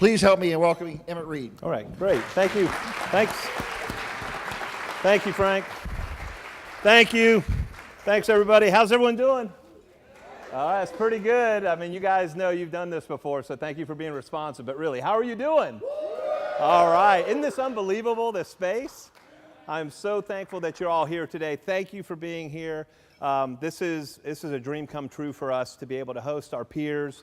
Please help me in welcoming Emmett Reed. All right, great. Thank you. Thanks. Thank you, Frank. Thank you. Thanks, everybody. How's everyone doing? That's pretty good. I mean, you guys know you've done this before, so thank you for being responsive. But really, how are you doing? All right. Isn't this unbelievable, this space? I'm so thankful that you're all here today. Thank you for being here. This is a dream come true for us to be able to host our peers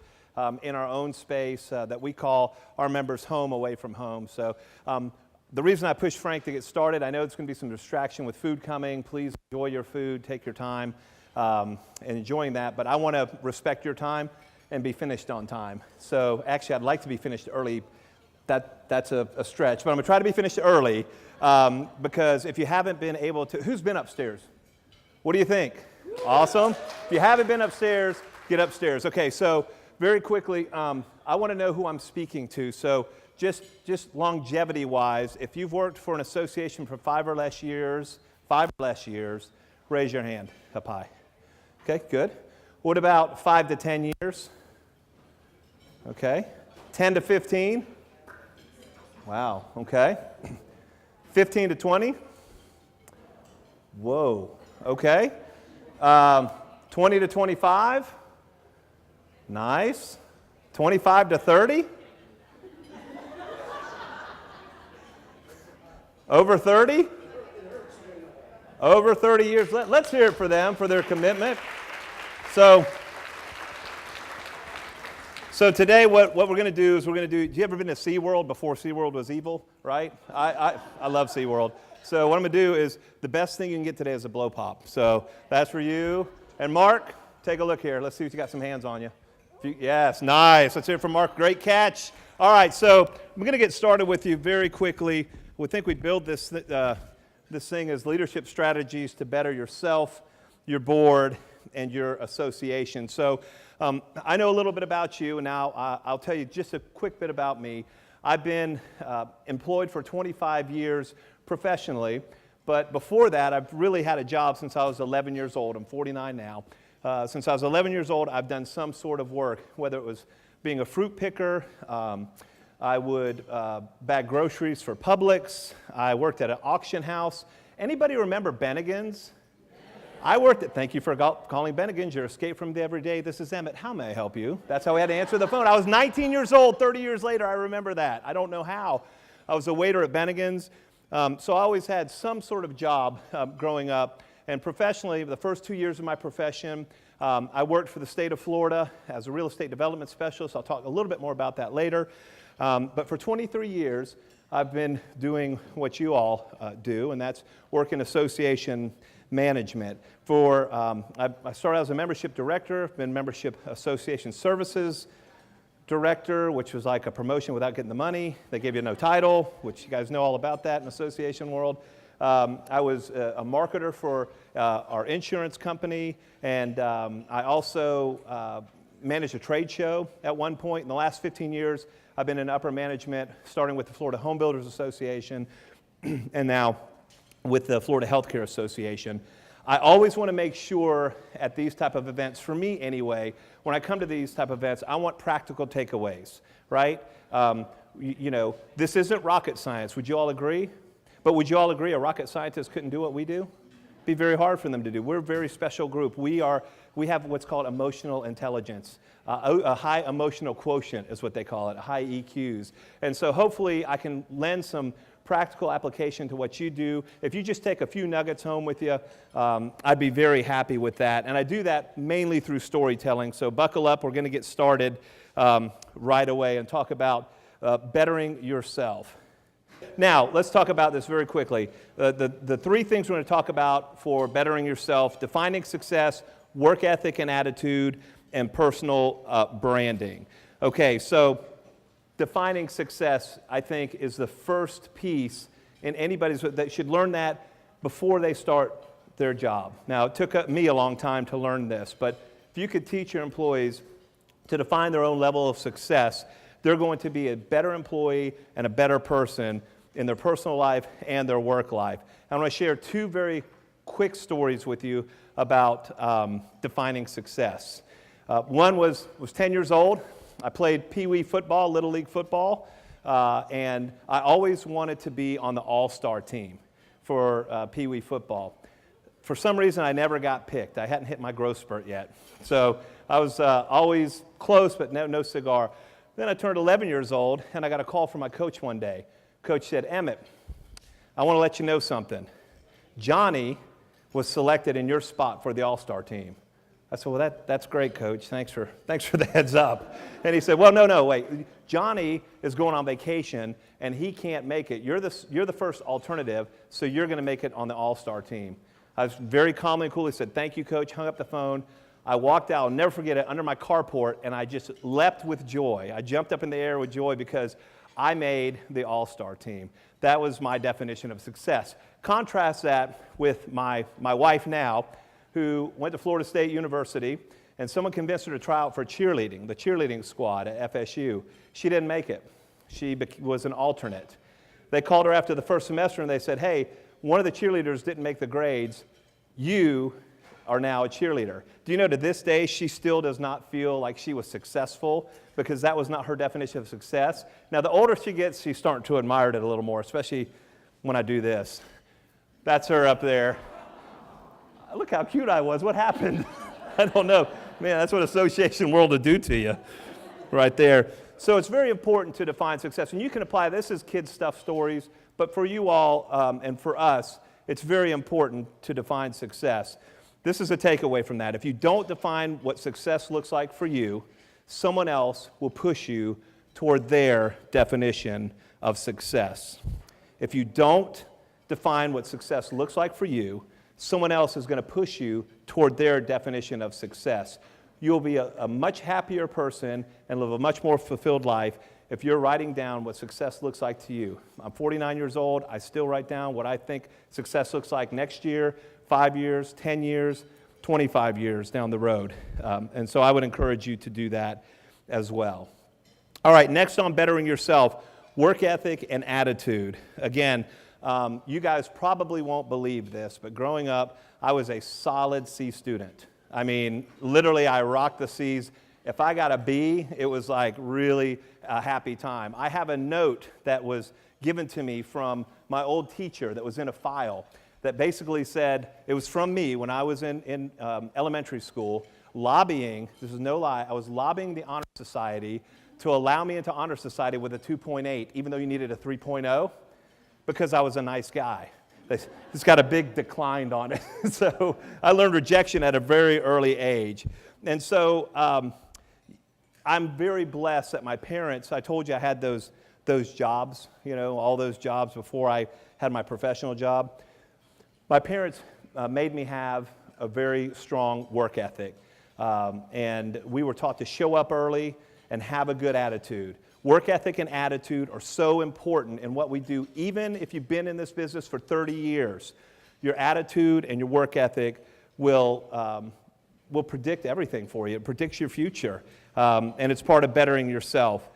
in our own space that we call our members' home away from home. So the reason I pushed Frank to get started, I know it's going to be some distraction with food coming. Please enjoy your food, take your time and enjoying that. But I want to respect your time and be finished on time. So actually, I'd like to be finished early. That's a stretch, but I'm going to try to be finished early because if you haven't been able to, who's been upstairs? What do you think? Awesome. If you haven't been upstairs, get upstairs. Okay, so very quickly, I want to know who I'm speaking to. So just longevity-wise, if you've worked for an association for 5 or less years, raise your hand up high. Okay, good. What about 5 to 10 years? Okay. 10 to 15? Wow, okay. 15 to 20? Whoa, okay. 20 to 25? Nice. 25 to 30? Over 30? Over 30 years. Let's hear it for them, for their commitment. So today what we're going to do is do you ever been to SeaWorld before SeaWorld was evil, right? I love SeaWorld. So what I'm going to do is the best thing you can get today is a blow pop. So that's for you. And Mark, take a look here. Let's see if you got some hands on you. Yes, nice. Let's hear it from Mark. Great catch. All right, so I'm going to get started with you very quickly. We think we build this thing as leadership strategies to better yourself, your board, and your association. So I know a little bit about you, and now I'll tell you just a quick bit about me. I've been employed for 25 years professionally, but before that, I've really had a job since I was 11 years old. I'm 49 now. Since I was 11 years old, I've done some sort of work, whether it was being a fruit picker, I would bag groceries for Publix. I worked at an auction house. Anybody remember Bennigan's? I worked at, thank you for calling Bennigan's, your escape from the everyday. This is Emmett. How may I help you? That's how we had to answer the phone. I was 19 years old, 30 years later, I remember that. I don't know how. I was a waiter at Bennigan's. So I always had some sort of job growing up. And professionally, the first 2 years of my profession, I worked for the state of Florida as a real estate development specialist. I'll talk a little bit more about that later. But for 23 years, I've been doing what you all do, and that's work in association management. I started as a membership director, been membership association services director, which was like a promotion without getting the money. They gave you no title, which you guys know all about that in the association world. I was a marketer for our insurance company, and I also managed a trade show at one point. In the last 15 years, I've been in upper management, starting with the Florida Home Builders Association, and now with the Florida Healthcare Association. I always want to make sure at these type of events, for me anyway, when I come to these type of events, I want practical takeaways, right? You know, this isn't rocket science. Would you all agree? But would you all agree a rocket scientist couldn't do what we do? It'd be very hard for them to do. We're a very special group. We have what's called emotional intelligence. A high emotional quotient is what they call it, high EQs. And so hopefully I can lend some practical application to what you do. If you just take a few nuggets home with you, I'd be very happy with that. And I do that mainly through storytelling. So buckle up. We're going to get started right away and talk about bettering yourself. Now, let's talk about this very quickly. The 3 things we're going to talk about for bettering yourself: defining success, work ethic and attitude, and personal branding. Okay, so defining success, I think, is the first piece in anybody's that should learn that before they start their job. Now, it took me a long time to learn this, but if you could teach your employees to define their own level of success, they're going to be a better employee and a better person in their personal life and their work life. I want to share 2 very quick stories with you about defining success. One was 10 years old. I played Pee Wee football, Little League football, and I always wanted to be on the all-star team for Pee Wee football. For some reason, I never got picked. I hadn't hit my growth spurt yet. So I was always close, but no cigar. Then I turned 11 years old, and I got a call from my coach one day. Coach said, Emmett, I want to let you know something. Johnny was selected in your spot for the all-star team. I said, well, that's great, Coach. Thanks for the heads up. And he said, well, no, wait. Johnny is going on vacation, and he can't make it. You're the first alternative, so you're going to make it on the all-star team. I was very calmly and coolly said, thank you, Coach, hung up the phone. I walked out, I'll never forget it, under my carport, and I just leapt with joy. I jumped up in the air with joy because I made the all-star team. That was my definition of success. Contrast that with my wife now, who went to Florida State University, and someone convinced her to try out for cheerleading, the cheerleading squad at FSU. She didn't make it. She was an alternate. They called her after the first semester, and they said, hey, one of the cheerleaders didn't make the grades. You are now a cheerleader. Do you know to this day she still does not feel like she was successful because that was not her definition of success? Now, the older she gets, she's starting to admire it a little more, especially when I do this. That's her up there. Look how cute I was. What happened? I don't know. Man, that's what Association World will do to you right there. So it's very important to define success. And you can apply this as kids' stuff stories, but for you all and for us, it's very important to define success. This is a takeaway from that. If you don't define what success looks like for you, someone else will push you toward their definition of success. If you don't define what success looks like for you, someone else is going to push you toward their definition of success. You'll be a much happier person and live a much more fulfilled life if you're writing down what success looks like to you. I'm 49 years old. I still write down what I think success looks like next year, 5 years, 10 years, 25 years down the road. And so I would encourage you to do that as well. All right, next on bettering yourself, work ethic and attitude. Again, you guys probably won't believe this, but growing up, I was a solid C student. I mean, literally, I rocked the C's. If I got a B, it was like really a happy time. I have a note that was given to me from my old teacher that was in a file that basically said, it was from me when I was in elementary school, lobbying, this is no lie, I was lobbying the Honor Society to allow me into Honor Society with a 2.8, even though you needed a 3.0, because I was a nice guy. It's got a big decline on it. So I learned rejection at a very early age. And so I'm very blessed that my parents, I told you I had those jobs, all those jobs before I had my professional job. My parents made me have a very strong work ethic. And we were taught to show up early and have a good attitude. Work ethic and attitude are so important in what we do, even if you've been in this business for 30 years. Your attitude and your work ethic will predict everything for you. It predicts your future, and it's part of bettering yourself.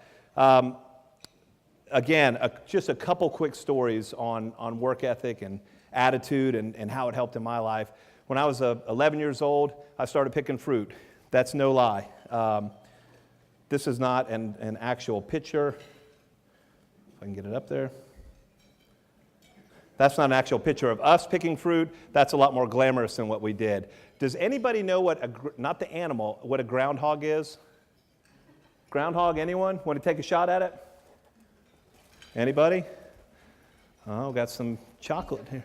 Again, just a couple quick stories on work ethic and attitude and how it helped in my life. When I was 11 years old, I started picking fruit. That's no lie. This is not an actual picture. If I can get it up there. That's not an actual picture of us picking fruit. That's a lot more glamorous than what we did. Does anybody know not the animal, what a groundhog is? Groundhog, anyone? Want to take a shot at it? Anybody? Oh, got some chocolate here.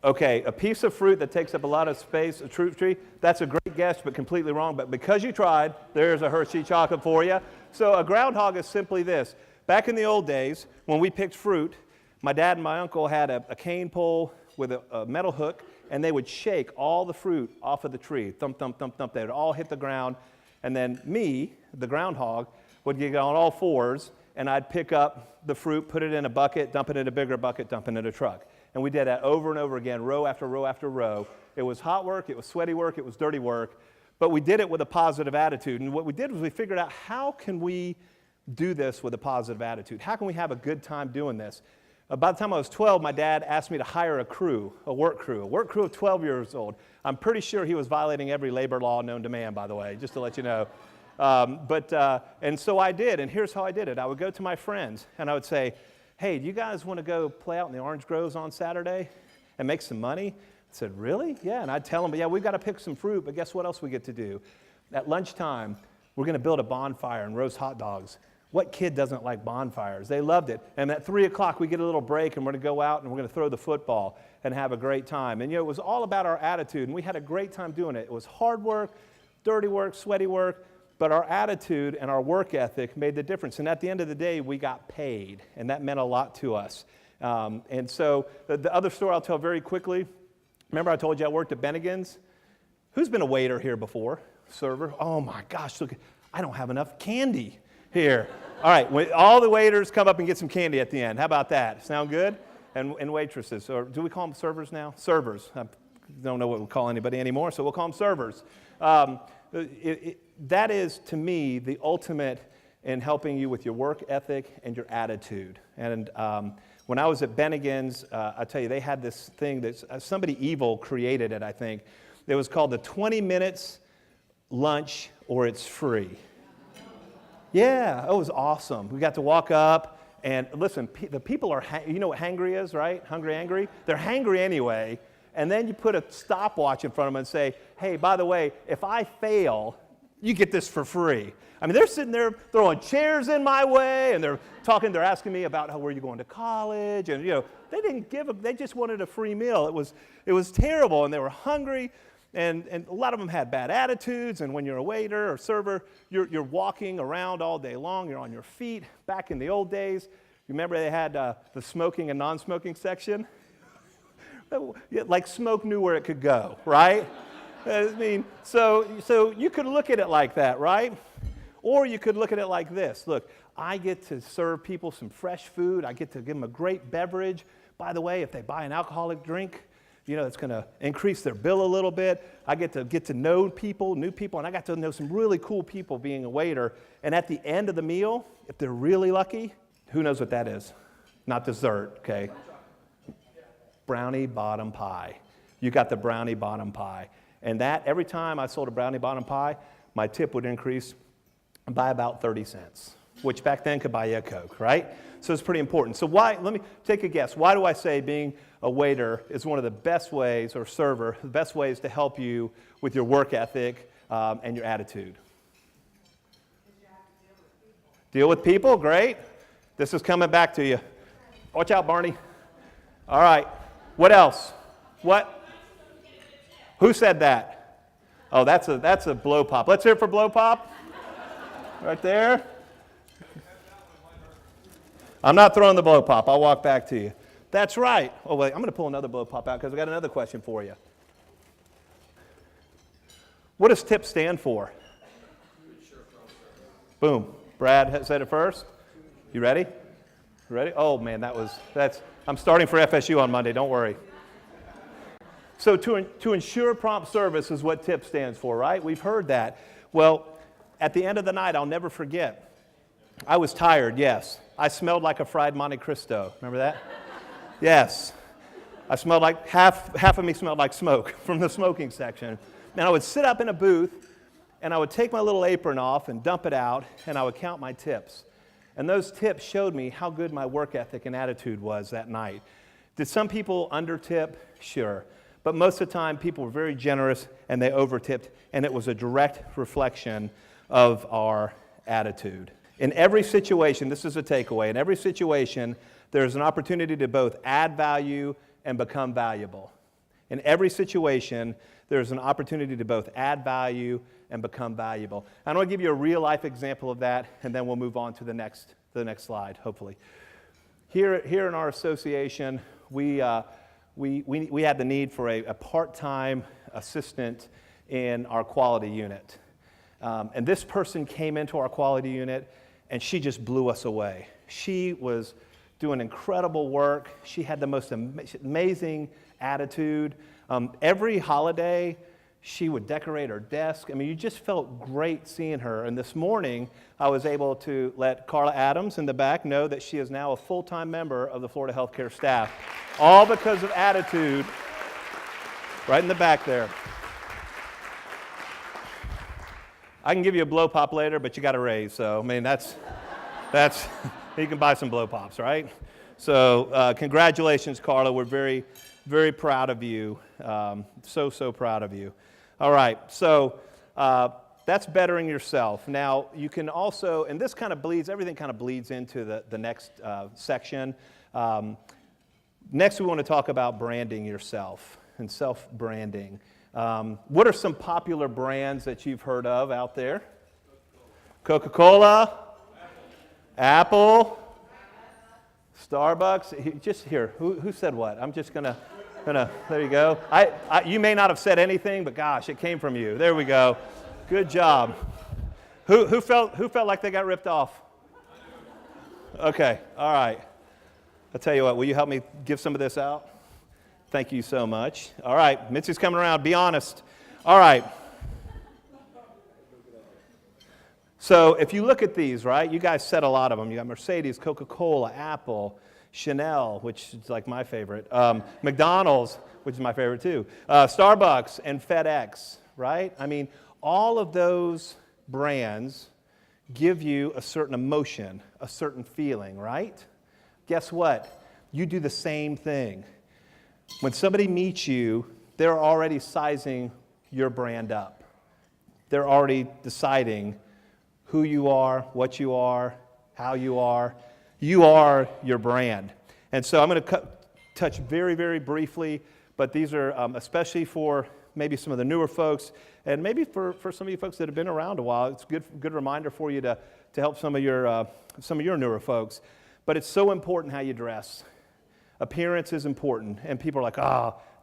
Okay, a piece of fruit that takes up a lot of space, a fruit tree, that's a great guess, but completely wrong. But because you tried, there's a Hershey chocolate for you. So a groundhog is simply this. Back in the old days, when we picked fruit, my dad and my uncle had a cane pole with a metal hook, and they would shake all the fruit off of the tree. Thump, thump, thump, thump. They would all hit the ground. And then me, the groundhog, would get on all fours, and I'd pick up the fruit, put it in a bucket, dump it in a bigger bucket, dump it in a truck. And we did that over and over again, row after row after row. It was hot work, it was sweaty work, it was dirty work, but we did it with a positive attitude. And what we did was we figured out, how can we do this with a positive attitude? How can we have a good time doing this? By the time I was 12, my dad asked me to hire a work crew of 12 years old. I'm pretty sure he was violating every labor law known to man, by the way, just to let you know. And so I did, and here's how I did it. I would go to my friends, and I would say, hey, do you guys want to go play out in the orange groves on Saturday and make some money? I said, really? Yeah, and I'd tell them, yeah, we've got to pick some fruit, but guess what else we get to do? At lunchtime, we're going to build a bonfire and roast hot dogs. What kid doesn't like bonfires? They loved it. And at 3 o'clock, we get a little break, and we're going to go out, and we're going to throw the football and have a great time. And, it was all about our attitude, and we had a great time doing it. It was hard work, dirty work, sweaty work, but our attitude and our work ethic made the difference. And at the end of the day, we got paid, and that meant a lot to us. And so the other story I'll tell very quickly, remember I told you I worked at Bennigan's? Who's been a waiter here before? Server? Oh, my gosh, look, I don't have enough candy here. All right, all the waiters come up and get some candy at the end. How about that? Sound good? And waitresses, or do we call them servers now? Servers. I don't know what we call anybody anymore, so we'll call them servers. That is, to me, the ultimate in helping you with your work ethic and your attitude. And when I was at Bennigan's, I tell you, they had this thing that somebody evil created it, I think. It was called the 20 minutes lunch or it's free. Yeah, it was awesome. We got to walk up, and listen, the people are, you know what hangry is, right? Hungry, angry? They're hangry anyway, and then you put a stopwatch in front of them and say, hey, by the way, if I fail, you get this for free. I mean, they're sitting there throwing chairs in my way, and they're asking me about where you're going to college, and, they didn't they just wanted a free meal. It was terrible, and they were hungry. And a lot of them had bad attitudes, and when you're a waiter or server, you're walking around all day long, you're on your feet. Back in the old days, you remember they had the smoking and non-smoking section? Like smoke knew where it could go, right? I mean, so you could look at it like that, right? Or you could look at it like this. Look, I get to serve people some fresh food. I get to give them a great beverage. By the way, if they buy an alcoholic drink, it's going to increase their bill a little bit. I get to know people, new people, and I got to know some really cool people being a waiter. And at the end of the meal, if they're really lucky, who knows what that is? Not dessert, okay? Brownie bottom pie. You got the brownie bottom pie. And that, every time I sold a brownie bottom pie, my tip would increase by about 30 cents, which back then could buy you a Coke, right? So it's pretty important. So let me take a guess. Why do I say being a waiter is one of the best ways, or server, the best ways to help you with your work ethic and your attitude? Deal with people, great. This is coming back to you. Watch out, Barney. All right. What else? What? Who said that? Oh, that's a blow pop. Let's hear it for blow pop. Right there. I'm not throwing the blow pop. I'll walk back to you. That's right. Oh, wait, I'm going to pull another blow pop out because I've got another question for you. What does TIP stand for? Boom. Brad said it first. You ready? You ready? Oh, man, I'm starting for FSU on Monday. Don't worry. So to ensure prompt service is what TIP stands for, right? We've heard that. Well, at the end of the night, I'll never forget. I was tired, yes. I smelled like a fried Monte Cristo. Remember that? Yes. I smelled like, half of me smelled like smoke from the smoking section. And I would sit up in a booth, and I would take my little apron off and dump it out, and I would count my tips. And those tips showed me how good my work ethic and attitude was that night. Did some people under-tip? Sure. But most of the time, people were very generous, and they over-tipped, and it was a direct reflection of our attitude. In every situation, this is a takeaway, in every situation, there's an opportunity to both add value and become valuable. In every situation, there's an opportunity to both add value and become valuable. I want to give you a real-life example of that, and then we'll move on to the next slide, hopefully. Here in our association, we had the need for a part-time assistant in our quality unit. And this person came into our quality unit, and she just blew us away. She was doing incredible work. She had the most amazing attitude. Every holiday, she would decorate her desk. I mean, you just felt great seeing her. And this morning, I was able to let Carla Adams in the back know that she is now a full-time member of the Florida Healthcare staff, all because of attitude, right in the back there. I can give you a blow pop later, but you got to raise. So, I mean, that's you can buy some blow pops, right? So, congratulations, Carla. We're very, very proud of you. So proud of you. All right. So, that's bettering yourself. Now, you can also, and this kind of bleeds, everything kind of bleeds into the next section. Next, we want to talk about branding yourself and self-branding. What are some popular brands that you've heard of out there? Coca-Cola, Apple, Starbucks. Just here, who said what? I'm just gonna. There you go. You may not have said anything, but gosh, it came from you. There we go. Good job. Who felt like they got ripped off? Okay. All right. I'll tell you what. Will you help me give some of this out? Thank you so much. All right, Mitzi's coming around. Be honest. All right. So if you look at these, right, you guys said a lot of them. You got Mercedes, Coca-Cola, Apple, Chanel, which is like my favorite, McDonald's, which is my favorite too, Starbucks, and FedEx, right? I mean, all of those brands give you a certain emotion, a certain feeling, right? Guess what? You do the same thing. When somebody meets you, they're already sizing your brand up. They're already deciding who you are, what you are, how you are. You are your brand. And so I'm going to touch very, very briefly, but these are especially for maybe some of the newer folks, and maybe for some of you folks that have been around a while. It's a good reminder for you to help some of your newer folks. But it's so important how you dress. Appearance is important, and people are like,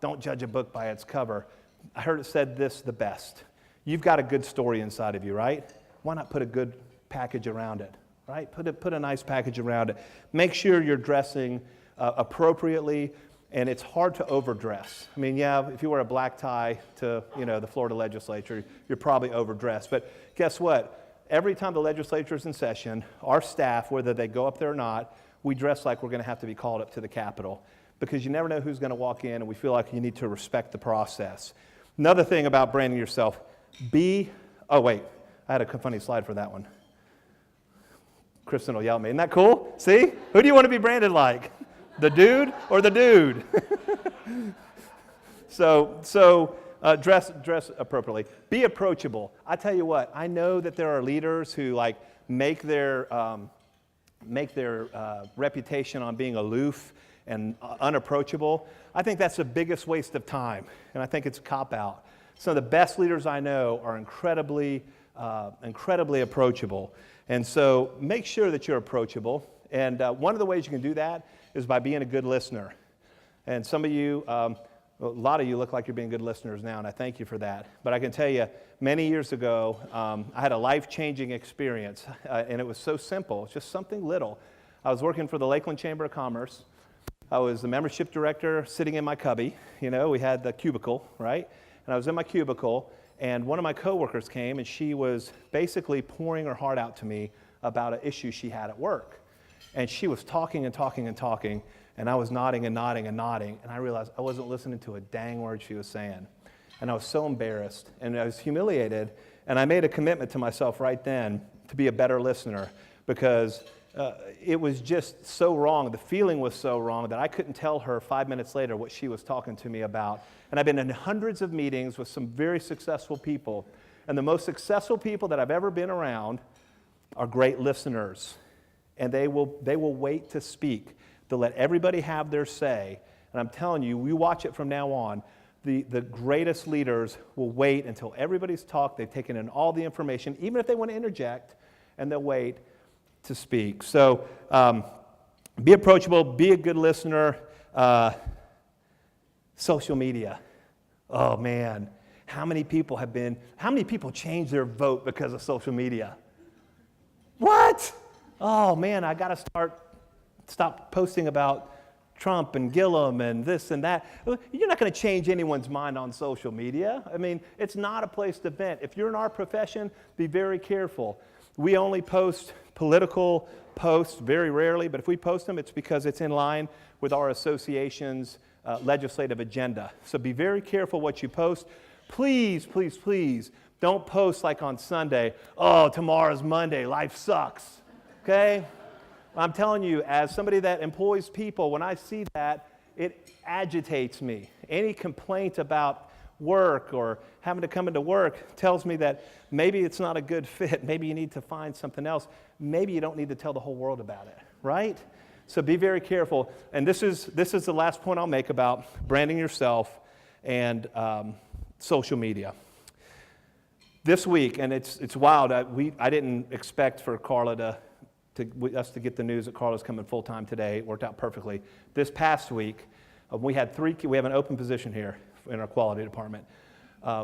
don't judge a book by its cover. I heard it said this the best. You've got a good story inside of you, right? Why not put a good package around it, right? Put a nice package around it. Make sure you're dressing appropriately, and it's hard to overdress. I mean, yeah, if you wear a black tie to, the Florida legislature, you're probably overdressed. But guess what? Every time the legislature is in session, our staff, whether they go up there or not, we dress like we're going to have to be called up to the Capitol, because you never know who's going to walk in, and we feel like you need to respect the process. Another thing about branding yourself, oh wait, I had a funny slide for that one. Kristen will yell at me. Isn't that cool? See? Who do you want to be branded like? The dude or the dude? So dress appropriately. Be approachable. I tell you what, I know that there are leaders who make their reputation on being aloof and unapproachable. I think that's the biggest waste of time, and I think it's a cop-out. Some of the best leaders I know are incredibly approachable, and so make sure that you're approachable. And one of the ways you can do that is by being a good listener. And some of you, a lot of you look like you're being good listeners now, and I thank you for that. But I can tell you, many years ago, I had a life-changing experience, and it was so simple. It's just something little. I was working for the Lakeland Chamber of Commerce. I was the membership director sitting in my cubby. We had the cubicle, right? And I was in my cubicle, and one of my coworkers came, and she was basically pouring her heart out to me about an issue she had at work. And she was talking and talking and talking, and I was nodding and nodding and nodding, and I realized I wasn't listening to a dang word she was saying. And I was so embarrassed, and I was humiliated, and I made a commitment to myself right then to be a better listener, because it was just so wrong. The feeling was so wrong that I couldn't tell her 5 minutes later what she was talking to me about. And I've been in hundreds of meetings with some very successful people, and the most successful people that I've ever been around are great listeners, and they will wait to speak. They'll let everybody have their say, and I'm telling you, we watch it from now on. The greatest leaders will wait until everybody's talked, they've taken in all the information, even if they want to interject, and they'll wait to speak. So be approachable, be a good listener. Social media. Oh man, how many people changed their vote because of social media? What? Oh man, I got to stop posting about Trump and Gillum and this and that. You're not going to change anyone's mind on social media. I mean, it's not a place to vent. If you're in our profession, be very careful. We only post political posts very rarely, but if we post them, it's because it's in line with our association's legislative agenda. So be very careful what you post. Please, please, please Don't post like on Sunday, oh, tomorrow's Monday, life sucks, okay? I'm telling you, as somebody that employs people, when I see that, it agitates me. Any complaint about work or having to come into work tells me that maybe it's not a good fit. Maybe you need to find something else. Maybe you don't need to tell the whole world about it, right? So be very careful. And this is the last point I'll make about branding yourself and social media. This week, and it's wild, I didn't expect for Carla us to get the news that Carla's coming full-time today. It worked out perfectly. This past week, we have an open position here in our quality department.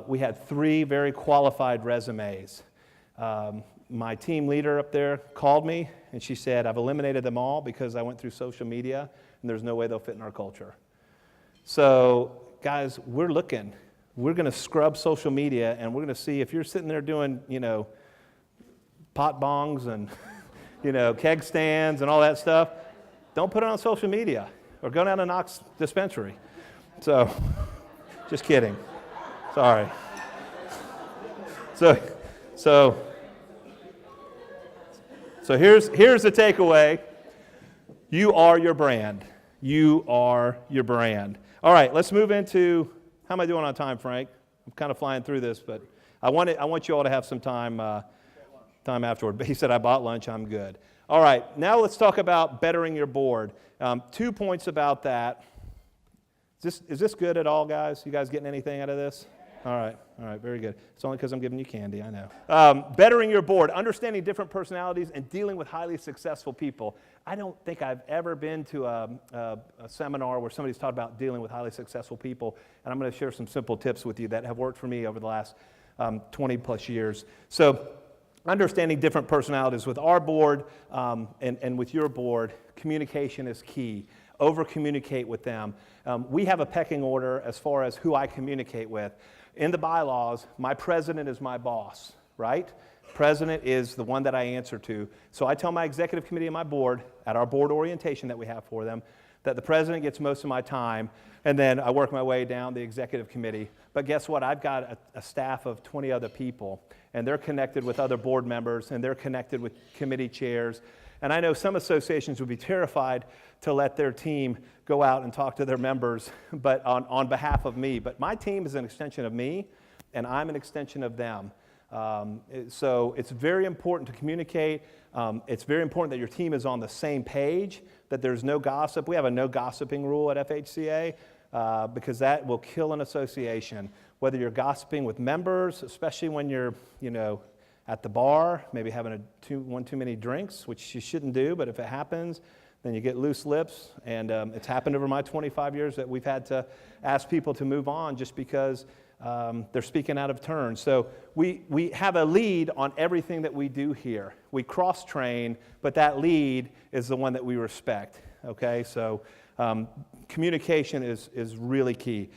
We had 3 very qualified resumes. My team leader up there called me, and she said, I've eliminated them all because I went through social media, and there's no way they'll fit in our culture. So, guys, we're looking. We're going to scrub social media, and we're going to see if you're sitting there doing, pot bongs and, keg stands and all that stuff, don't put it on social media or go down to Knox Dispensary. So, just kidding. Sorry. So here's the takeaway. You are your brand. You are your brand. All right, let's move into, how am I doing on time, Frank? I'm kind of flying through this, but I want you all to have some time afterward. But he said, I bought lunch, I'm good. All right, now let's talk about bettering your board. 2 points about that. Is this good at all, guys? You guys getting anything out of this? All right, very good. It's only because I'm giving you candy, I know. Bettering your board, understanding different personalities, and dealing with highly successful people. I don't think I've ever been to a seminar where somebody's taught about dealing with highly successful people, and I'm going to share some simple tips with you that have worked for me over the last 20 plus years. So, understanding different personalities with our board and with your board, communication is key. Over-communicate with them. We have a pecking order as far as who I communicate with. In the bylaws, my president is my boss, right? President is the one that I answer to. So I tell my executive committee and my board at our board orientation that we have for them that the president gets most of my time, and then I work my way down the executive committee. But guess what? I've got a staff of 20 other people, and they're connected with other board members, and they're connected with committee chairs. And I know some associations would be terrified to let their team go out and talk to their members, but on behalf of me. But my team is an extension of me, and I'm an extension of them. So it's very important to communicate. It's very important that your team is on the same page, that there's no gossip. We have a no gossiping rule at FHCA because that will kill an association. Whether you're gossiping with members, especially when you're, at the bar, maybe having one too many drinks, which you shouldn't do, but if it happens, then you get loose lips. And it's happened over my 25 years that we've had to ask people to move on just because they're speaking out of turn. So we have a lead on everything that we do here. We cross-train, but that lead is the one that we respect, okay? So communication is really key.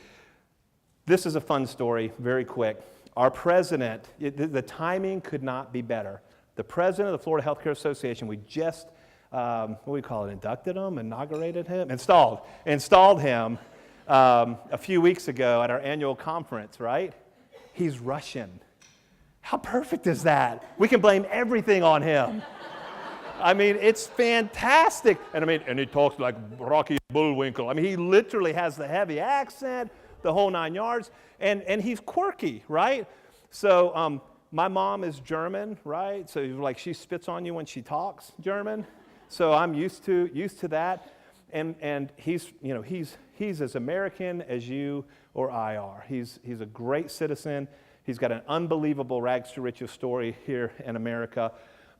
This is a fun story, very quick. Our president, the timing could not be better. The president of the Florida Healthcare Association, we just, what do we call it, inducted him, inaugurated him, installed him a few weeks ago at our annual conference, right? He's Russian. How perfect is that? We can blame everything on him. I mean, it's fantastic. And he talks like Rocky Bullwinkle. I mean, he literally has the heavy accent, the whole 9 yards, and he's quirky, right? So my mom is German, right? So like she spits on you when she talks German. So I'm used to that, and he's as American as you or I are. He's a great citizen. He's got an unbelievable rags to riches story here in America,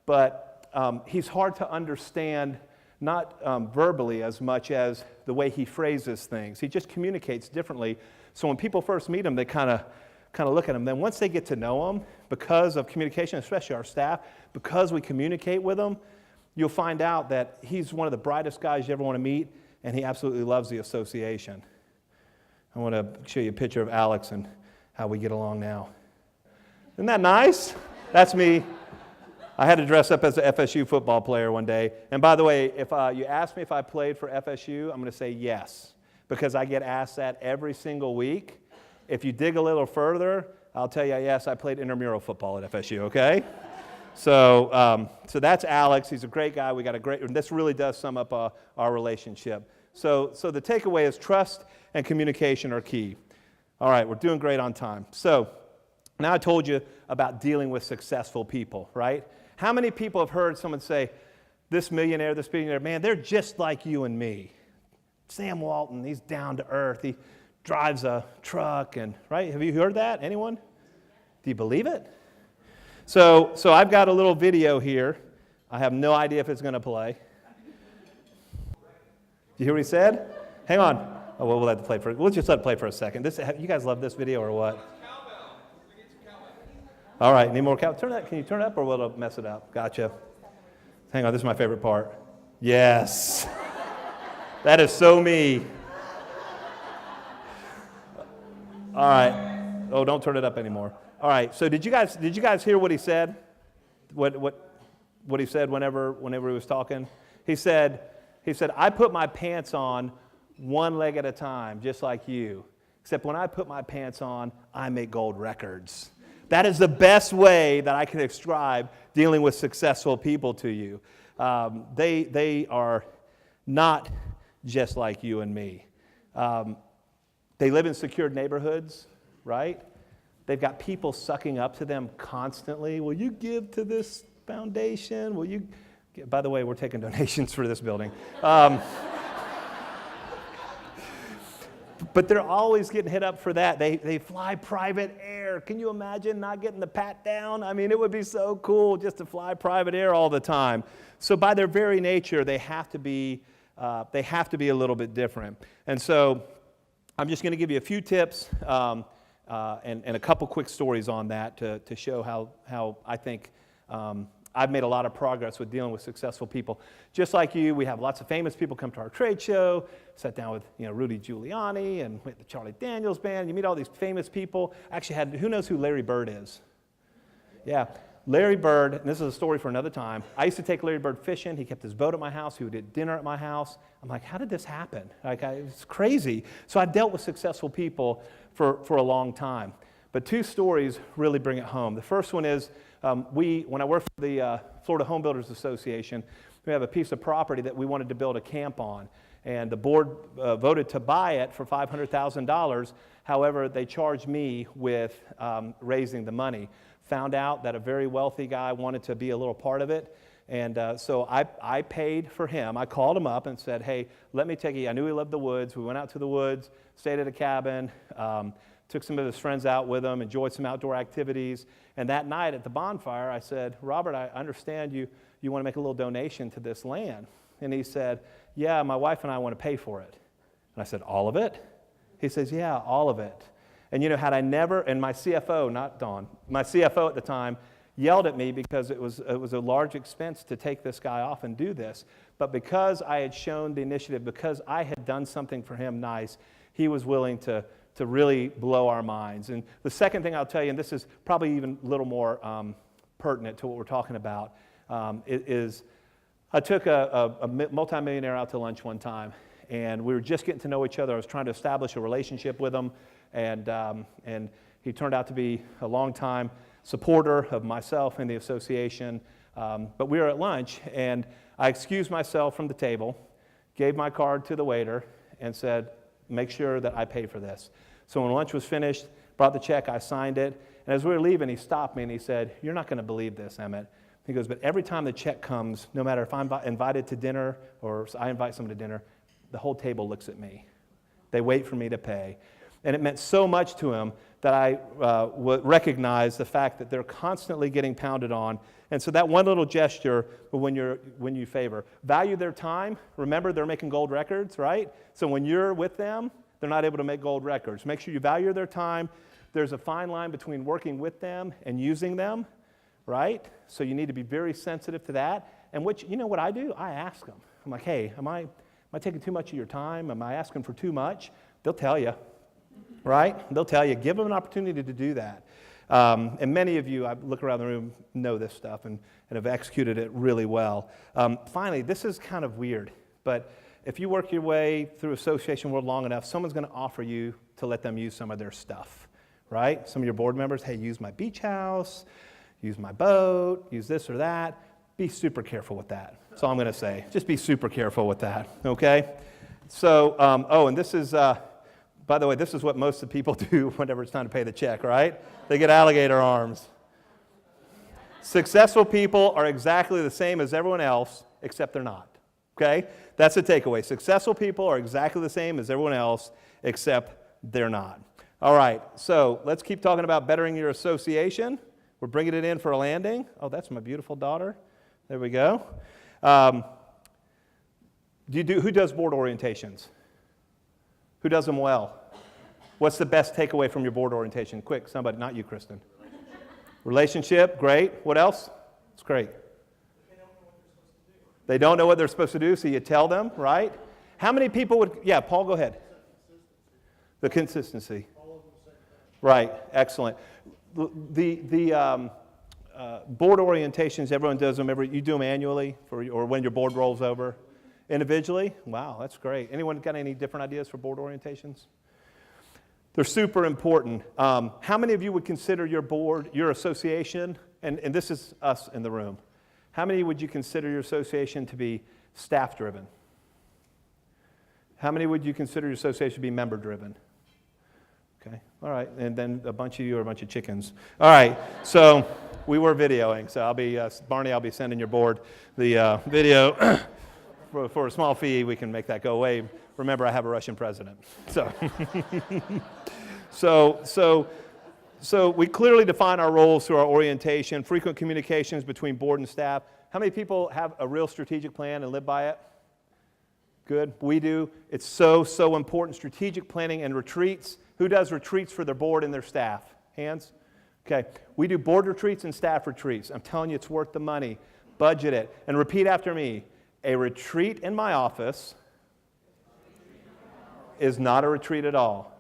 but he's hard to understand. Not verbally as much as the way he phrases things. He just communicates differently. So when people first meet him, they kind of look at him. Then once they get to know him, because of communication, especially our staff, because we communicate with him, you'll find out that he's one of the brightest guys you ever want to meet, and he absolutely loves the association. I want to show you a picture of Alex and how we get along now. Isn't that nice? That's me. I had to dress up as an FSU football player one day. And by the way, if you ask me if I played for FSU, I'm going to say yes, because I get asked that every single week. If you dig a little further, I'll tell you, yes, I played intramural football at FSU, okay? So that's Alex. He's a great guy. We got a great, and this really does sum up our relationship. So the takeaway is trust and communication are key. All right, we're doing great on time. So now I told you about dealing with successful people, right? How many people have heard someone say, this millionaire, man, they're just like you and me. Sam Walton, he's down to earth. He drives a truck, and right? Have you heard that? Anyone? Do you believe it? So I've got a little video here. I have no idea if it's going to play. Do you hear what he said? Hang on. Oh, well, we'll let it play we'll just let it play for a second. You guys love this video or what? All right, need more cowbell? Can you turn it up or will it mess it up? Gotcha. Hang on, this is my favorite part. Yes. That is so me. All right. Oh, don't turn it up anymore. All right. So did you guys hear what he said? What he said whenever he was talking? He said, I put my pants on one leg at a time, just like you. Except when I put my pants on, I make gold records. That is the best way that I can describe dealing with successful people to you. They are not just like you and me. They live in secured neighborhoods, right? They've got people sucking up to them constantly. Will you give to this foundation? Will you? By the way, we're taking donations for this building. But they're always getting hit up for that. They fly private air. Can you imagine not getting the pat down? I mean, it would be so cool just to fly private air all the time. So by their very nature, they have to be a little bit different. And so I'm just going to give you a few tips and a couple quick stories on that to show how I think I've made a lot of progress with dealing with successful people. Just like you, we have lots of famous people come to our trade show, sat down with Rudy Giuliani and with the Charlie Daniels Band. You meet all these famous people. Actually who knows who Larry Bird is? Yeah, Larry Bird, and this is a story for another time. I used to take Larry Bird fishing. He kept his boat at my house. He would eat dinner at my house. I'm like, how did this happen? It's crazy. So I dealt with successful people for a long time. But two stories really bring it home. The first one is when I worked for the Florida Home Builders Association, we have a piece of property that we wanted to build a camp on. And the board voted to buy it for $500,000. However, they charged me with raising the money. Found out that a very wealthy guy wanted to be a little part of it. And so I paid for him. I called him up and said, hey, let me take you. I knew he loved the woods. We went out to the woods, stayed at a cabin, took some of his friends out with him, enjoyed some outdoor activities. And that night at the bonfire, I said, Robert, I understand you want to make a little donation to this land. And he said, yeah, my wife and I want to pay for it. And I said, all of it? He says, yeah, all of it. And had I never, and my CFO, not Dawn, my CFO at the time yelled at me because it was a large expense to take this guy off and do this. But because I had shown the initiative, because I had done something for him nice, he was willing to really blow our minds. And the second thing I'll tell you, and this is probably even a little more pertinent to what we're talking about, is I took a multimillionaire out to lunch one time, and we were just getting to know each other. I was trying to establish a relationship with him, and he turned out to be a longtime supporter of myself and the association. But we were at lunch, and I excused myself from the table, gave my card to the waiter, and said, make sure that I pay for this. So when lunch was finished, brought the check, I signed it, and as we were leaving, he stopped me and he said, you're not going to believe this, Emmett. He goes, but every time the check comes, no matter if I'm invited to dinner or I invite someone to dinner, the whole table looks at me. They wait for me to pay. And it meant so much to him that I recognized the fact that they're constantly getting pounded on. And so that one little gesture, when you favor, value their time. Remember, they're making gold records, right? So when you're with them, they're not able to make gold records. Make sure you value their time. There's a fine line between working with them and using them, right? So you need to be very sensitive to that. And what I do? I ask them. I'm like, hey, am I taking too much of your time? Am I asking for too much? They'll tell you, right? They'll tell you. Give them an opportunity to do that. And many of you, I look around the room, know this stuff and have executed it really well. Finally, this is kind of weird, but if you work your way through association world long enough, someone's going to offer you to let them use some of their stuff, right? Some of your board members, hey, use my beach house, use my boat, use this or that. Be super careful with that. That's all I'm going to say. Just be super careful with that, okay? So, and this is, by the way, this is what most of the people do whenever it's time to pay the check, right? They get alligator arms. Successful people are exactly the same as everyone else, except they're not, okay? That's the takeaway. Successful people are exactly the same as everyone else, except they're not. All right, so let's keep talking about bettering your association. We're bringing it in for a landing. Oh, that's my beautiful daughter. There we go. Who does board orientations? Who does them well? What's the best takeaway from your board orientation? Quick, somebody, not you, Kristen. Relationship, great. What else? It's great. They don't know what they're supposed to do, so you tell them, right? How many people would, yeah, Paul, go ahead. The consistency. Right, excellent. The board orientations, everyone does them, you do them annually or when your board rolls over? Individually? Wow, that's great. Anyone got any different ideas for board orientations? They're super important. How many of you would consider your board, your association, and this is us in the room, how many would you consider your association to be staff-driven? How many would you consider your association to be member-driven? Okay, all right, and then a bunch of you are a bunch of chickens. All right, so we were videoing, so I'll be, Barney, I'll be sending your board the video. For a small fee, we can make that go away. Remember, I have a Russian president. So we clearly define our roles through our orientation, frequent communications between board and staff. How many people have a real strategic plan and live by it? Good, we do. It's so important. Strategic planning and retreats. Who does retreats for their board and their staff? Hands? Okay, we do board retreats and staff retreats. I'm telling you, it's worth the money. Budget it. And repeat after me. A retreat in my office is not a retreat at all,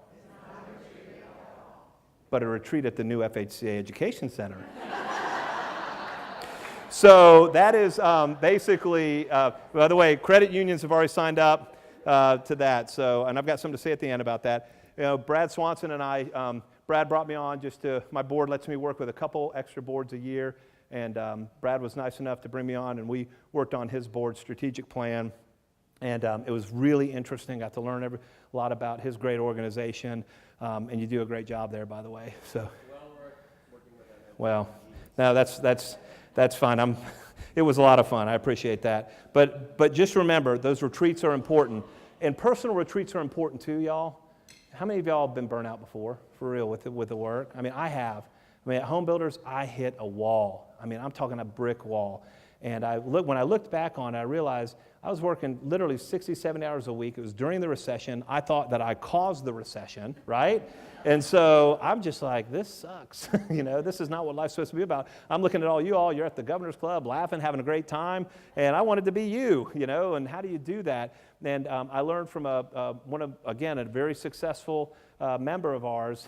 but a retreat at the new FHCA Education Center. So that is basically, by the way, credit unions have already signed up to that. So, and I've got something to say at the end about that. You know, Brad Swanson and I, Brad brought me on my board lets me work with a couple extra boards a year. And Brad was nice enough to bring me on, and we worked on his board strategic plan. And it was really interesting. Got to learn a lot about his great organization. And you do a great job there, by the way. So, well, no, that's fine. It was a lot of fun. I appreciate that. But just remember, those retreats are important. And personal retreats are important too, y'all. How many of y'all have been burnt out before, for real, with the work? I mean, I have. I mean, at Home Builders, I hit a wall. I mean, I'm talking a brick wall. And when I looked back on it, I realized I was working literally 60, 70 hours a week. It was during the recession. I thought that I caused the recession, right? And so I'm just like, this sucks. You know, this is not what life's supposed to be about. I'm looking at all you all. You're at the Governor's Club, laughing, having a great time. And I wanted to be you, you know, and how do you do that? And I learned from a very successful member of ours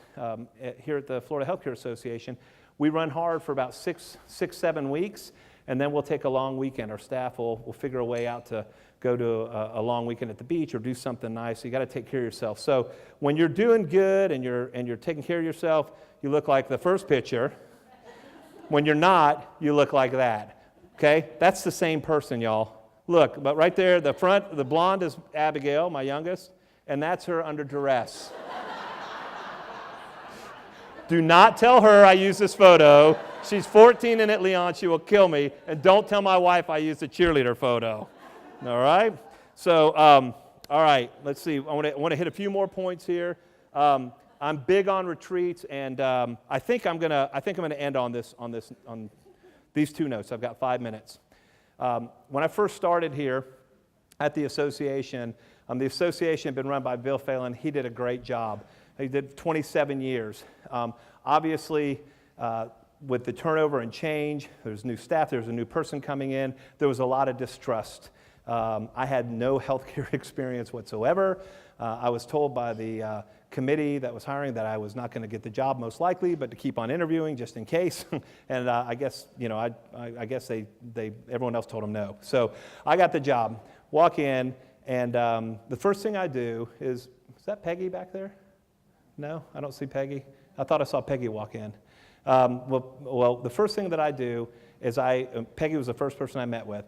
here at the Florida Healthcare Association. We run hard for about 7 weeks, and then we'll take a long weekend. Our staff will figure a way out to go to a long weekend at the beach or do something nice. So you got to take care of yourself. So when you're doing good and you're taking care of yourself, you look like the first picture. When you're not, you look like that. Okay? That's the same person, y'all. Look, but right there, the front, the blonde is Abigail, my youngest, and that's her under duress. Do not tell her I used this photo. She's 14 and at Leon. She will kill me. And don't tell my wife I used a cheerleader photo. All right? So, all right. Let's see. I want to hit a few more points here. I'm big on retreats, and I think I'm gonna end on these two notes. I've got 5 minutes. When I first started here at the association had been run by Bill Phelan. He did a great job. He did 27 years. Obviously, with the turnover and change, there's new staff, there's a new person coming in, there was a lot of distrust. I had no healthcare experience whatsoever. I was told by the committee that was hiring that I was not going to get the job most likely, but to keep on interviewing just in case. And I guess, you know, I guess everyone else told them no. So I got the job, walk in, and the first thing I do is that Peggy back there? No, I don't see Peggy. I thought I saw Peggy walk in. Well, the first thing that I do is Peggy was the first person I met with.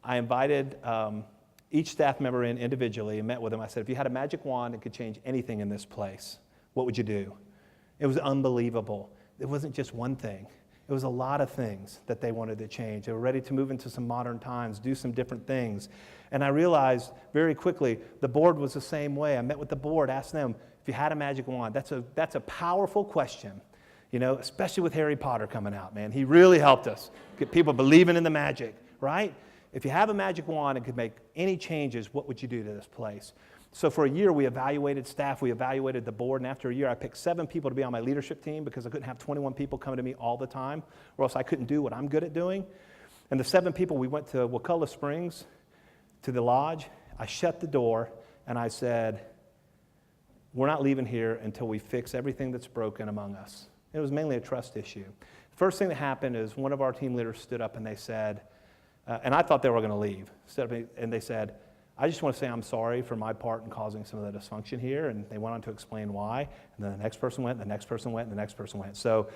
I invited each staff member in individually and met with them. I said, if you had a magic wand and could change anything in this place, what would you do? It was unbelievable. It wasn't just one thing. It was a lot of things that they wanted to change. They were ready to move into some modern times, do some different things. And I realized very quickly the board was the same way. I met with the board, asked them, if you had a magic wand, that's a powerful question, especially with Harry Potter coming out, man. He really helped us get people believing in the magic, right? If you have a magic wand and could make any changes, what would you do to this place? So for a year, we evaluated staff, we evaluated the board, and after a year, I picked 7 people to be on my leadership team because I couldn't have 21 people coming to me all the time, or else I couldn't do what I'm good at doing. And the 7 people, we went to Wakulla Springs, to the lodge. I shut the door, and I said, we're not leaving here until we fix everything that's broken among us. It was mainly a trust issue. First thing that happened is one of our team leaders stood up and they said, and I thought they were going to leave, stood up and they said, I just want to say I'm sorry for my part in causing some of the dysfunction here, and they went on to explain why, and then the next person went, the next person went, and the next person went. So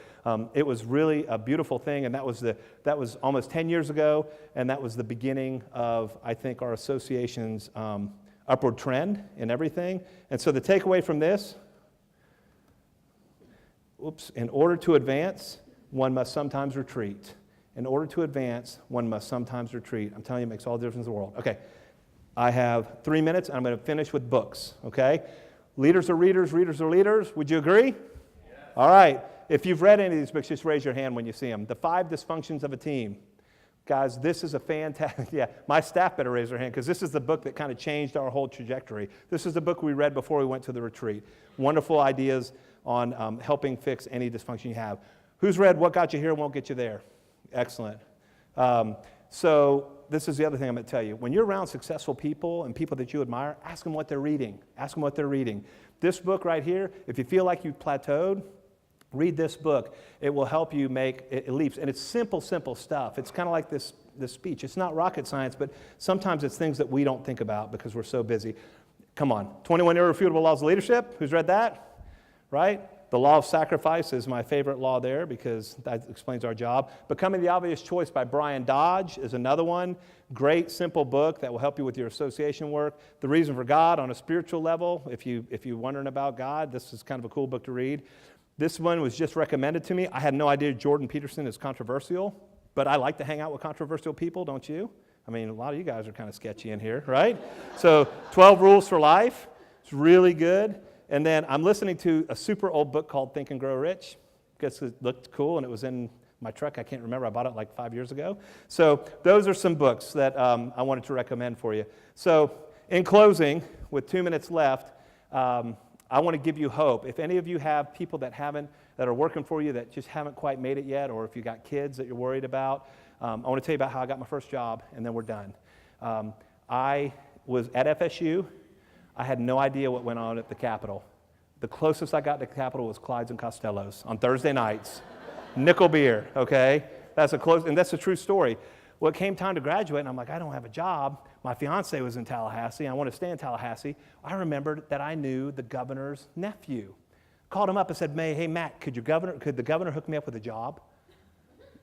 it was really a beautiful thing, and that was almost 10 years ago, and that was the beginning of, I think, our association's upward trend in everything. And so the takeaway from this, in order to advance, one must sometimes retreat. In order to advance, one must sometimes retreat. I'm telling you, it makes all the difference in the world. Okay. I have 3 minutes, and I'm going to finish with books, okay? Leaders are readers, readers are leaders. Would you agree? Yes. All right. If you've read any of these books, just raise your hand when you see them. The 5 Dysfunctions of a Team. Guys, this is a fantastic, my staff better raise their hand because this is the book that kind of changed our whole trajectory. This is the book we read before we went to the retreat. Wonderful ideas on helping fix any dysfunction you have. Who's read What Got You Here Won't Get You There? Excellent. So this is the other thing I'm going to tell you. When you're around successful people and people that you admire, ask them what they're reading. Ask them what they're reading. This book right here, if you feel like you've plateaued, read this book. It will help you make leaps. And it's simple stuff. It's kind of like this speech. It's not rocket science, but sometimes it's things that we don't think about because we're so busy. Come on. 21 Irrefutable Laws of Leadership. Who's read that? Right? The Law of Sacrifice is my favorite law there because that explains our job. Becoming the Obvious Choice by Brian Dodge is another one. Great, simple book that will help you with your association work. The Reason for God on a spiritual level. If you're wondering about God, this is kind of a cool book to read. This one was just recommended to me. I had no idea Jordan Peterson is controversial, but I like to hang out with controversial people, don't you? I mean, a lot of you guys are kind of sketchy in here, right? So 12 Rules for Life. It's really good. And then I'm listening to a super old book called Think and Grow Rich because it looked cool and it was in my truck. I can't remember. I bought it like 5 years ago. So those are some books that I wanted to recommend for you. So in closing, with 2 minutes left, I want to give you hope. If any of you have people that are working for you that just haven't quite made it yet, or if you got kids that you're worried about, I want to tell you about how I got my first job, and then we're done. I was at FSU. I had no idea what went on at the Capitol. The closest I got to the Capitol was Clyde's and Costello's on Thursday nights. Nickel beer, okay? That's a true story. Well, it came time to graduate, and I'm like, I don't have a job. My fiance was in Tallahassee. I want to stay in Tallahassee. I remembered that I knew the governor's nephew. Called him up and said, hey, Matt, could the governor hook me up with a job?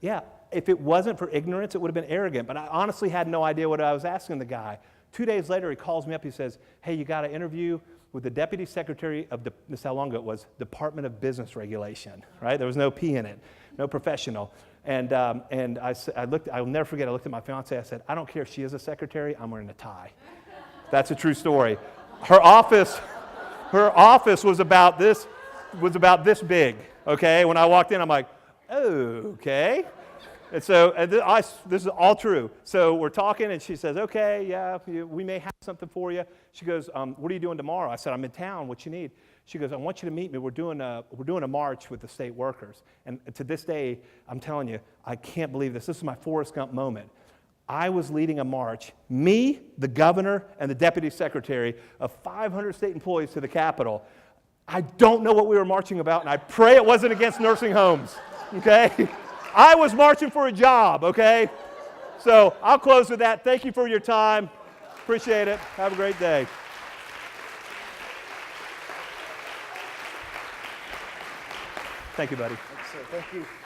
Yeah, if it wasn't for ignorance, it would have been arrogant, but I honestly had no idea what I was asking the guy. 2 days later, he calls me up. He says, hey, you got an interview with the Deputy Secretary of, this is how long ago it was, Department of Business Regulation, right? There was no P in it, no professional. And I'll never forget, I looked at my fiance. I said, I don't care if she is a secretary, I'm wearing a tie. That's a true story. Her office was about this big, okay? When I walked in, I'm like, okay. And so this is all true. So we're talking, and she says, okay, yeah, we may have something for you. She goes, what are you doing tomorrow? I said, I'm in town. What you need? She goes, I want you to meet me. We're doing a march with the state workers. And to this day, I'm telling you, I can't believe this. This is my Forrest Gump moment. I was leading a march, me, the governor, and the deputy secretary of 500 state employees to the Capitol. I don't know what we were marching about, and I pray it wasn't against nursing homes, okay? I was marching for a job, okay? So I'll close with that. Thank you for your time. Appreciate it. Have a great day. Thank you, buddy. Thank you, sir. Thank you.